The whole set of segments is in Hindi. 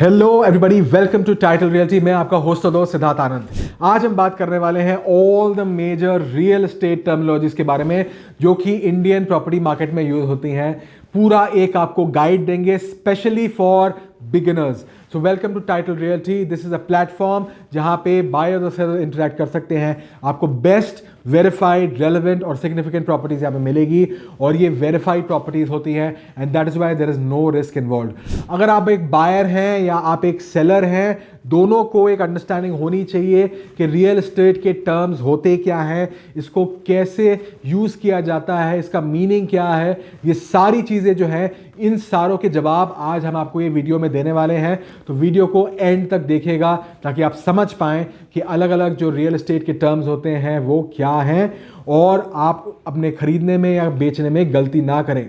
Hello everybody, welcome to Title Realty. मैं आपका होस्ट और दोस्त सिद्धार्थ आनंद। आज हम बात करने वाले हैं all the major real estate terminologies के बारे में जो कि इंडियन प्रॉपर्टी मार्केट में यूज होती हैं। पूरा एक आपको गाइड देंगे specially for beginners. So welcome to Title Realty. This is a platform जहां पे बायर और सेलर इंटरेक्ट कर सकते हैं। आपको बेस्ट वेरीफाइड, रेलेवेंट और सिग्निफिकेंट प्रॉपर्टीज यहाँ पे मिलेगी और ये वेरीफाइड प्रॉपर्टीज होती हैं and that is why there is no risk involve. अगर आप एक बायर हैं या आप एक सेलर हैं, दोनों को एक अंडरस्टैंडिंग होनी चाहिए कि रियल एस्टेट के टर्म्स होते क्या हैं, इसको कैसे यूज किया जाता है, इसका मीनिंग क्या है। ये सारी चीजें जो है, इन सारों के जवाब आज हम आपको ये वीडियो में देने वाले हैं। तो वीडियो को एंड तक देखिएगा ताकि आप समझ पाएं कि अलग अलग जो रियल एस्टेट के टर्म्स होते हैं वो क्या हैं और आप अपने खरीदने में या बेचने में गलती ना करें।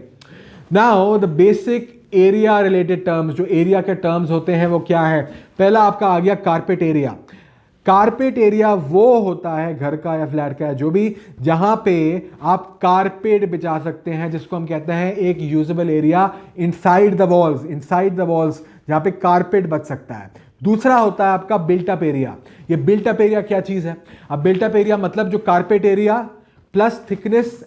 Now the basic area related terms, जो एरिया के टर्म्स होते हैं वो क्या है। पहला आपका आ गया कारपेट एरिया। कारपेट एरिया वो होता है घर का या फ्लैट का, जो भी जहां पे आप कारपेट बिछा सकते हैं, जिसको हम कहते हैं एक usable area inside the walls जहां पे कारपेट बच सकता है। दूसरा होता है आपका बिल्ट अप एरिया। ये बिल्ट अप एरिया क्या चीज है? अब बिल्ट अप एरिया मतलब जो carpet area plus thickness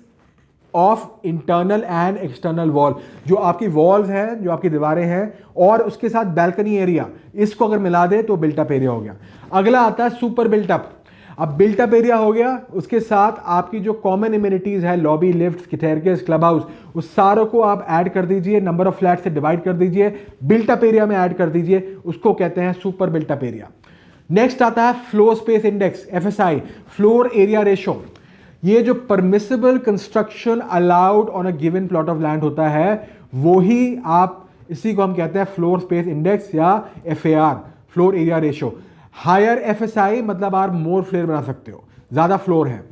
of internal and external wall, जो आपकी वॉल्स हैं, जो आपकी दीवारें हैं, और उसके साथ बैल्कनी एरिया, इसको अगर मिला दे तो बिल्टअप एरिया हो गया। अगला आता है सुपर बिल्टअप। अब बिल्टअप एरिया हो गया, उसके साथ आपकी जो कॉमन इम्यूनिटीज है, lobby, lift, staircase, club house, उस सारों को आप ऐड कर दीजिए, नंबर ऑफ फ्लैट से डिवाइड कर दीजिए, बिल्टअप एरिया में ऐड कर दीजिए, उसको कहते हैं सुपर बिल्टअप एरिया। नेक्स्ट आता है floor space index, FSI, floor area ratio. ये जो permissible construction allowed on a given plot of land होता है, वो ही आप, इसी को हम कहते हैं फ्लोर स्पेस इंडेक्स या FAR, floor area ratio. Higher FSI मतलब आप मोर फ्लोर बना सकते हो, ज्यादा फ्लोर है।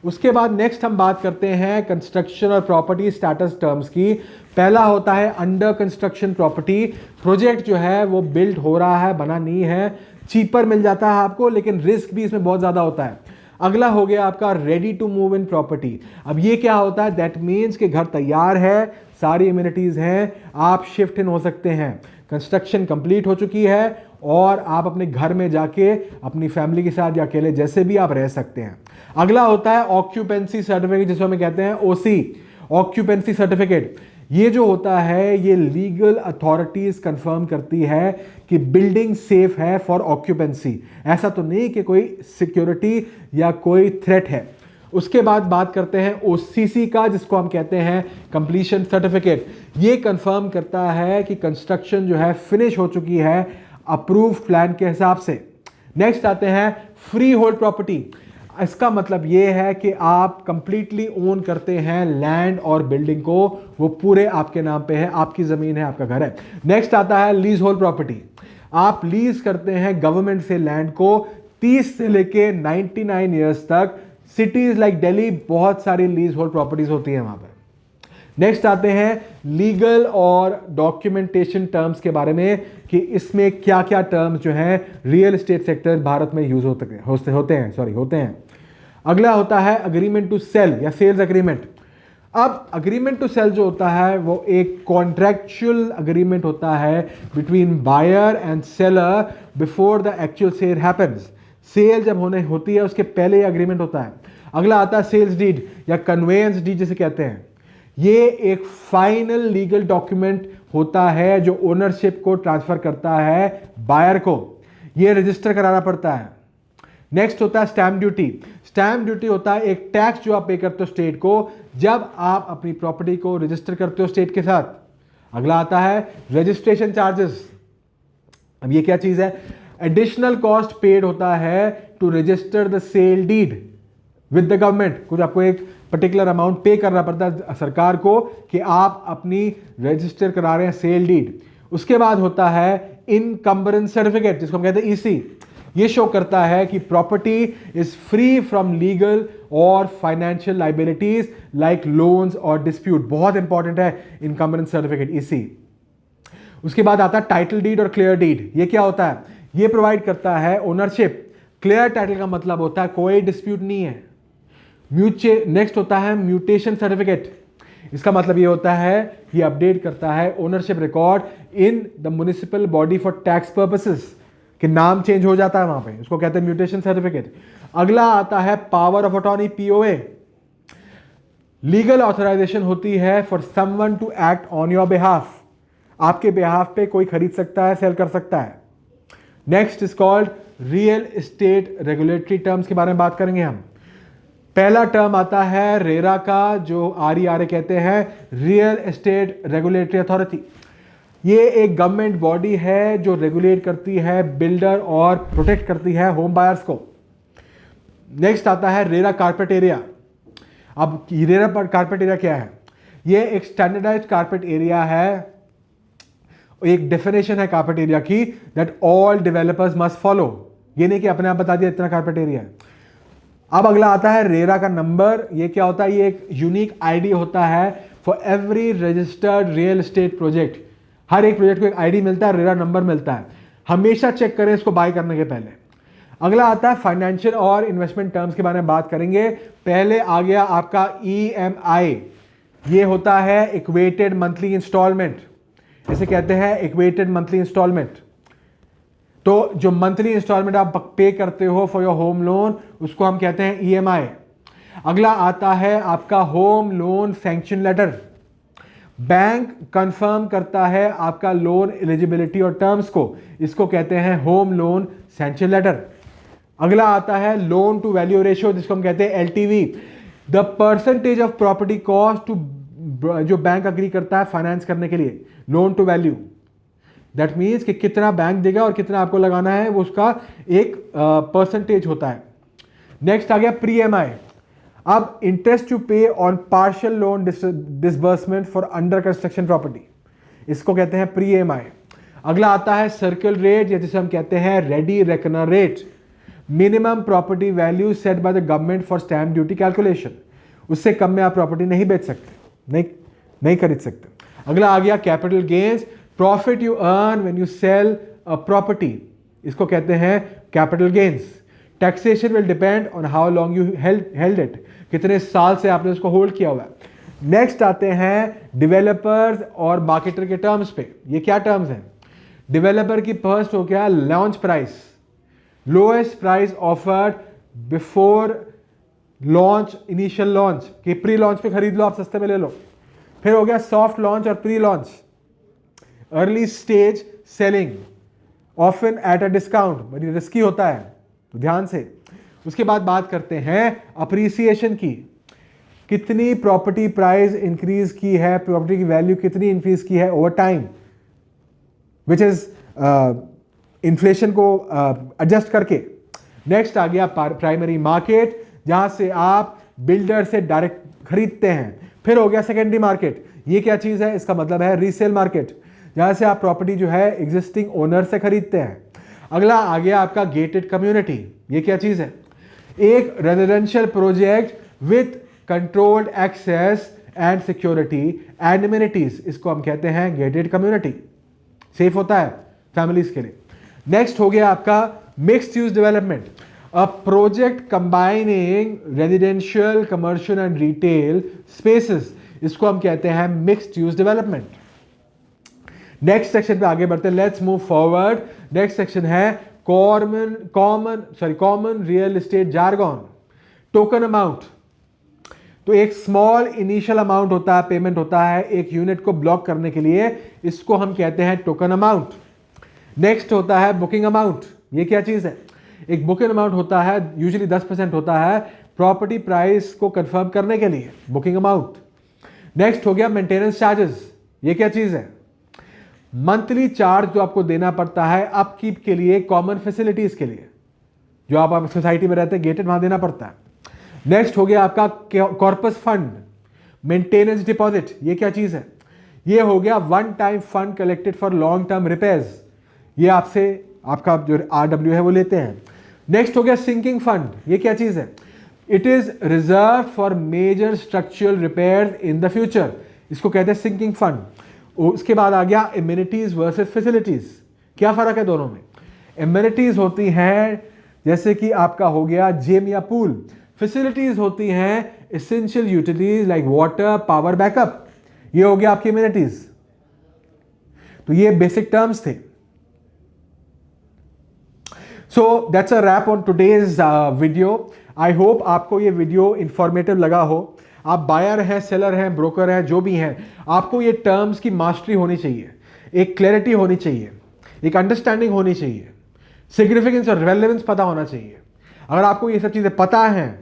उसके बाद नेक्स्ट हम बात करते हैं कंस्ट्रक्शन और प्रॉपर्टी स्टेटस टर्म्स की। पहला होता है अंडर कंस्ट्रक्शन प्रॉपर्टी। प्रोजेक्ट जो है वो बिल्ड हो रहा है, बना नहीं है, चीपर मिल जाता है आपको, लेकिन रिस्क भी इसमें बहुत ज्यादा होता है। अगला हो गया आपका ready to move in property. अब ये क्या होता है? दैट मीन्स कि घर तैयार है, सारी इम्यूनिटीज हैं, आप शिफ्ट इन हो सकते हैं, कंस्ट्रक्शन कंप्लीट हो चुकी है और आप अपने घर में जाके अपनी फैमिली के साथ या अकेले जैसे भी आप रह सकते हैं। अगला होता है ऑक्यूपेंसी सर्टिफिकेट, जिसको हम कहते हैं ओसी, ऑक्यूपेंसी सर्टिफिकेट। ये जो होता है, ये लीगल अथॉरिटीज कंफर्म करती है कि बिल्डिंग सेफ है फॉर ऑक्यूपेंसी। ऐसा तो नहीं कि कोई सिक्योरिटी या कोई थ्रेट है। उसके बाद बात करते हैं ओसीसी का, जिसको हम कहते हैं कंप्लीशन सर्टिफिकेट। ये कंफर्म करता है कि कंस्ट्रक्शन जो है फिनिश हो चुकी है अप्रूव प्लान के हिसाब से। नेक्स्ट आते हैं फ्री होल्ड प्रॉपर्टी। इसका मतलब यह है कि आप कंप्लीटली ओन करते हैं लैंड और बिल्डिंग को, वो पूरे आपके नाम पे है, आपकी जमीन है, आपका घर है। नेक्स्ट आता है लीज होल्ड प्रॉपर्टी। आप लीज करते हैं गवर्नमेंट से लैंड को 30 से लेके 99 ईयर्स तक। सिटीज लाइक दिल्ली बहुत सारी लीज होल्ड प्रॉपर्टीज होती हैं वहां पर। नेक्स्ट आते हैं लीगल और डॉक्यूमेंटेशन टर्म्स के बारे में कि इसमें क्या क्या टर्म्स जो हैं रियल एस्टेट सेक्टर भारत में यूज होते हैं। अगला होता है अग्रीमेंट टू सेल या सेल्स अग्रीमेंट। अब अग्रीमेंट टू सेल जो होता है वो एक कॉन्ट्रैक्चुअल अग्रीमेंट होता है between buyer and seller before the actual sale happens. Sale जब होने होती है उसके पहले ये अग्रीमेंट होता है। अगला आता है सेल्स डीड या कन्वेंस डीड जिसे कहते हैं। ये एक फाइनल लीगल डॉक्यूमेंट होता है जो ओनरशिप को ट्रांसफर करता है बायर को। ये रजिस्टर कराना पड़ता है। नेक्स्ट होता है स्टैंप ड्यूटी। स्टैंप ड्यूटी होता है एक टैक्स जो आप पे करते हो स्टेट को जब आप अपनी प्रॉपर्टी को रजिस्टर करते हो स्टेट के साथ। अगला आता है रजिस्ट्रेशन चार्जेस। अब ये क्या चीज है? एडिशनल कॉस्ट पेड होता है to register the sale deed with the government. कुछ आपको एक पर्टिकुलर अमाउंट पे करना पड़ता है सरकार को कि आप अपनी रजिस्टर करा रहे हैं सेल डीड। उसके बाद होता है इनकम्बरेंस सर्टिफिकेट, जिसको हम कहते हैं ईसी। ये शो करता है कि property is free from legal और फाइनेंशियल लाइबिलिटीज लाइक लोन्स और डिस्प्यूट। बहुत इंपॉर्टेंट है इनकम्बरेंस सर्टिफिकेट, ईसी। उसके बाद आता है टाइटल डीड और क्लियर डीड। ये क्या होता है? ये प्रोवाइड करता है ओनरशिप। क्लियर टाइटल का मतलब होता है कोई डिस्प्यूट नहीं है। नेक्स्ट होता है म्यूटेशन सर्टिफिकेट। इसका मतलब ये होता है ये अपडेट करता है ownership record in the municipal body for tax purposes, कि नाम चेंज हो जाता है वहां पे, उसको कहते हैं म्यूटेशन सर्टिफिकेट। अगला आता है power of attorney, POA. Legal authorisation होती है for someone to act on your behalf, आपके बिहाफ पे कोई खरीद सकता है, सेल कर सकता है। Next is called real estate regulatory terms के बारे में बात करेंगे हम। पहला टर्म आता है रेरा का, जो RERA कहते हैं, रियल एस्टेट रेगुलेटरी अथॉरिटी। ये एक गवर्नमेंट बॉडी है जो रेगुलेट करती है बिल्डर और प्रोटेक्ट करती है होम बायर्स को। नेक्स्ट आता है रेरा कारपेट एरिया। अब रेरा कारपेट एरिया क्या है? ये एक स्टैंडर्डाइज्ड कारपेट एरिया है, एक डेफिनेशन है कारपेट एरिया की, that all developers must follow. ये नहीं कि अपने आप बता दिया इतना कारपेट एरिया है। अब अगला आता है रेरा का नंबर। ये क्या होता है? ये एक यूनिक आईडी होता है for every registered real estate project. हर एक प्रोजेक्ट को एक आईडी मिलता है, रेरा नंबर मिलता है। हमेशा चेक करें इसको बाय करने के पहले। अगला आता है फाइनेंशियल और इन्वेस्टमेंट टर्म्स के बारे में बात करेंगे। पहले आ गया आपका EMI। ये होता है इक्वेटेड मंथली इंस्टॉलमेंट, इसे कहते हैं इक्वेटेड मंथली इंस्टॉलमेंट। तो जो मंथली इंस्टॉलमेंट आप पे करते हो फॉर योर होम लोन, उसको हम कहते हैं EMI। अगला आता है आपका home loan sanction letter. Bank confirm करता है आपका लोन एलिजिबिलिटी और टर्म्स को, इसको कहते हैं होम लोन सैंक्शन लेटर। अगला आता है लोन टू वैल्यू रेशियो, जिसको हम कहते हैं LTV, the percentage of property cost to, जो बैंक अग्री करता है फाइनेंस करने के लिए, loan to value. That means कि कितना बैंक देगा और कितना आपको लगाना है, वो उसका एक परसेंटेज होता है। नेक्स्ट आ गया प्री EMI। अब इंटरेस्ट टू पे on partial loan disbursement for under construction property, इसको कहते हैं प्री EMI। अगला आता है सर्कल रेट, या जिसे हम कहते हैं ready reckoner rate, minimum property value set by the government for stamp duty calculation. उससे कम में आप प्रॉपर्टी नहीं बेच सकते, नहीं खरीद सकते। अगला आ गया capital gains, profit you earn when you sell a property, इसको कहते हैं capital gains. Taxation will depend on how long you held it, कितने साल से आपने उसको होल्ड किया हुआ है। नेक्स्ट आते हैं डेवलपर्स और मार्केटर के टर्म्स पे। ये क्या टर्म्स हैं? डेवलपर की फर्स्ट हो गया launch price, lowest price offered before launch, initial launch, कि प्री लॉन्च पे खरीद लो, आप सस्ते में ले लो। फिर हो गया सॉफ्ट लॉन्च और pre launch, early stage selling, often at a discount, बड़ी रिस्की होता है, तो ध्यान से। उसके बाद बात करते हैं अप्रिसिएशन की, कितनी प्रॉपर्टी प्राइस इंक्रीज की है, प्रॉपर्टी की वैल्यू कितनी इंक्रीज की है over time, which is inflation को एडजस्ट करके। नेक्स्ट आ गया प्राइमरी मार्केट, जहां से आप बिल्डर से डायरेक्ट खरीदते हैं। फिर हो गया सेकेंडरी मार्केट, ये क्या चीज है? इसका मतलब है रीसेल मार्केट, जहां से आप प्रॉपर्टी जो है एग्जिस्टिंग ओनर से खरीदते हैं। अगला आ गया आपका गेटेड कम्युनिटी, ये क्या चीज है? एक residential project with controlled access and security and amenities, इसको हम कहते हैं गेटेड कम्युनिटी, सेफ होता है फैमिलीज के लिए। नेक्स्ट हो गया आपका mixed use development, a project combining residential, commercial and retail spaces, इसको हम कहते हैं mixed use development. Next section पे आगे बढ़ते हैं, let's move forward. Next section है common real estate jargon, token amount. तो एक स्मॉल इनिशियल अमाउंट होता है, पेमेंट होता है एक यूनिट को ब्लॉक करने के लिए, इसको हम कहते हैं टोकन अमाउंट। नेक्स्ट होता है बुकिंग अमाउंट, ये क्या चीज है? एक बुकिंग अमाउंट होता है, यूजुअली 10% होता है प्रॉपर्टी प्राइस को कंफर्म करने के लिए, बुकिंग अमाउंट। नेक्स्ट हो गया मेंटेनेंस चार्जेस, ये क्या चीज है? मंथली चार्ज जो आपको देना पड़ता है अपकीप के लिए, कॉमन फैसिलिटीज के लिए, जो आप सोसाइटी में रहते हैं गेटेड, वहां देना पड़ता है। नेक्स्ट हो गया आपका कॉर्पस फंड, मेंटेनेंस डिपॉजिट, ये क्या चीज है? ये हो गया one time fund collected for long term repairs, ये आपसे आपका जो RW है वो लेते हैं। नेक्स्ट हो गया सिंकिंग फंड, ये क्या चीज है? It is reserve for major structural repairs in the future, इसको कहते हैं सिंकिंग फंड। उसके बाद आ गया एमिनिटीज वर्सेस फैसिलिटीज, क्या फर्क है दोनों में? एमिनिटीज होती हैं जैसे कि आपका हो गया जिम या पूल, फैसिलिटीज होती हैं essential utilities like water, power, backup. ये हो गया आपकी एमिनिटीज। तो ये बेसिक टर्म्स थे। So that's a wrap on today's video. I hope आपको ये वीडियो इंफॉर्मेटिव लगा हो। आप बायर हैं, सेलर हैं, ब्रोकर हैं, जो भी हैं, आपको ये टर्म्स की मास्टरी होनी चाहिए, एक क्लैरिटी होनी चाहिए, एक अंडरस्टैंडिंग होनी चाहिए, सिग्निफिकेंस और रेलेवेंस पता होना चाहिए। अगर आपको ये सब चीज़ें पता हैं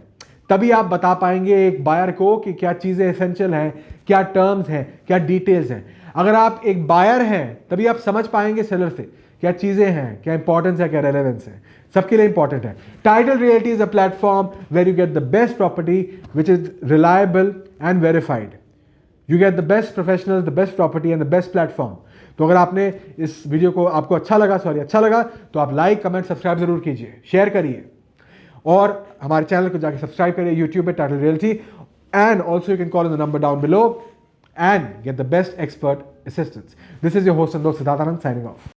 तभी आप बता पाएंगे एक बायर को कि क्या चीज़ें एसेंशियल हैं, क्या टर्म्स हैं, क्या डिटेल्स हैं। अगर आप एक बायर हैं तभी आप समझ पाएंगे सेलर से क्या चीज़ें हैं, क्या इंपॉर्टेंस है, क्या रेलेवेंस है। सबके लिए इंपॉर्टेंट है। Title Realty is a platform where you get the best property which is reliable and verified. You get the best professional, the best property and the best platform. तो अगर आपने इस वीडियो को आपको अच्छा लगा तो आप लाइक, कमेंट, सब्सक्राइब जरूर कीजिए, शेयर करिए और हमारे चैनल को जाके सब्सक्राइब करिए यूट्यूब पे, title realty. And also you can call in the number down below and get the best expert assistance. This is your host and host Siddharth Anand signing off.